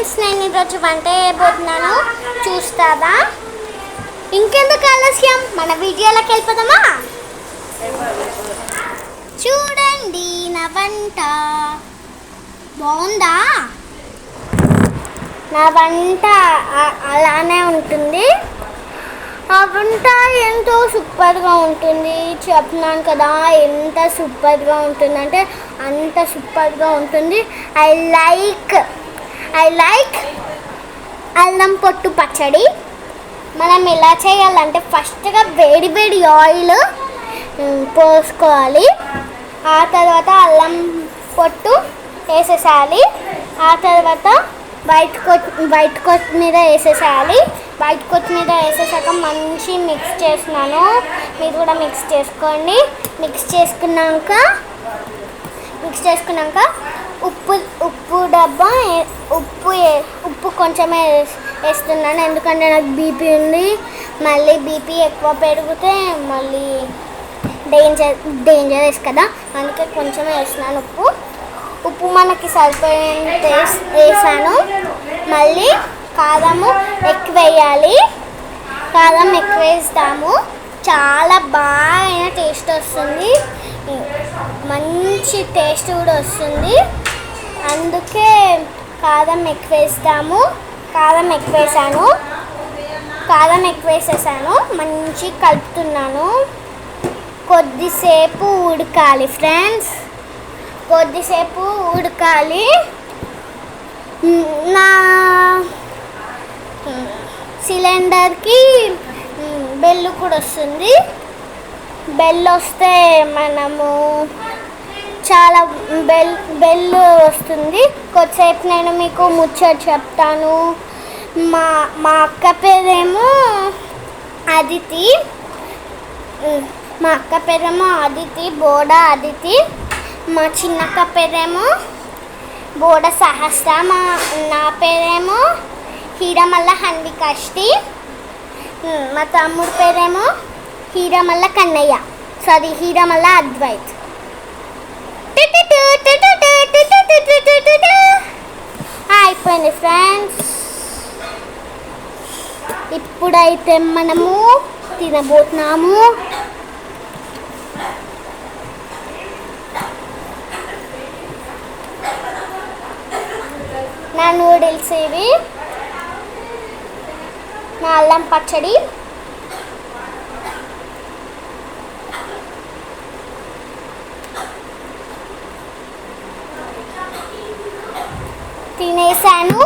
Friends, నేను ఈరోజు వంట చేయబోతున్నాను, చూస్తారా? ఇంకెందుకు ఆలస్యం, మన వీడియోలోకి వెళ్ళిపోదామా? చూడండి, నా వంట బాగుందా? నా వంట అలానే ఉంటుంది. ఆ వంట ఎంతో సూపర్గా ఉంటుంది, చెప్తున్నాను కదా, ఎంత సూపర్గా ఉంటుందంటే అంత సూపర్గా ఉంటుంది. ఐ లైక్ అల్లం పొట్టు పచ్చడి. మనం ఎలా చేయాలంటే ఫస్ట్గా వేడి ఆయిల్ పోసుకోవాలి. ఆ తర్వాత అల్లం పొట్టు వేసేసేయాలి. ఆ తర్వాత వైట్ కొత్తిమీర వేసేసేయాలి. వైట్ కొత్తిమీర వేసేసాక మంచి మిక్స్ చేస్తున్నాను, మీరు కూడా మిక్స్ చేసుకోండి. మిక్స్ చేసుకున్నాక ఉప్పు డబ్బా ఉప్పు కొంచెమే వేస్తున్నాను, ఎందుకంటే నాకు బీపీ ఉంది. మళ్ళీ బీపీ ఎక్కువ పెరిగితే మళ్ళీ డేంజరస్ కదా, అందుకే కొంచెమే వేస్తున్నాను. ఉప్పు మనకి సరిపోయేంత వేసాను. మళ్ళీ కారము ఎక్కువ వేయాలి. కారం ఎక్కువ వేస్తాము, చాలా బాగా టేస్ట్ వస్తుంది, మంచి టేస్ట్ కూడా వస్తుంది. అందుకే కారం ఎక్కువ వేస్తాము. కారం ఎక్కువ వేసేసాను, మంచి కలుపుతున్నాను. కొద్దిసేపు ఉడకాలి ఫ్రెండ్స్, కొద్దిసేపు ఉడకాలి. నా సిలిండర్కి బెల్ కూడా వస్తుంది. బెల్ వస్తే మనము చాలా బెల్ వస్తుంది. కొద్దిసేపు నేను మీకు ముచ్చట చెప్తాను. మా అక్క పేరేమో అదితి. బోడా అదితి. మా చిన్నక్క పేరేమో బోడ సహస్ర. నా పేరేమో హీరామల్ల హన్వికష్టి. మా తమ్ముడు పేరేమో హీరామల్ల కన్నయ్య, హీరామల్ల అద్వైత్. అయిపోయింది ఫ్రెండ్స్. ఇప్పుడైతే మనము తినబోతున్నాము. నా నూడిల్స్ ఇవి, నా అల్లం పచ్చడి. తినేసాను.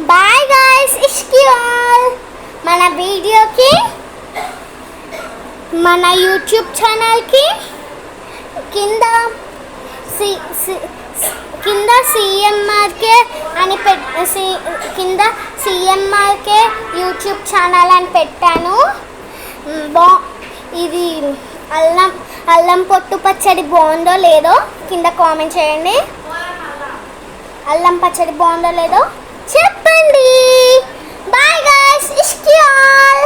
బాయ్ గాయ్స్, ఇష్కి ఆల్. మన వీడియోకి, మన యూట్యూబ్ ఛానల్కి కింద సిఎంఆర్కే అని కింద సిఎంఆర్కే యూట్యూబ్ ఛానల్ అని పెట్టాను. ఇది అల్లం పొట్టు పచ్చడి బాగుందో లేదో కింద కామెంట్ చేయండి. అల్లం పచ్చడి బాగుందో లేదో చెప్పండి. బాయ్ గాయ్స్, ఇష్కి ఆల్.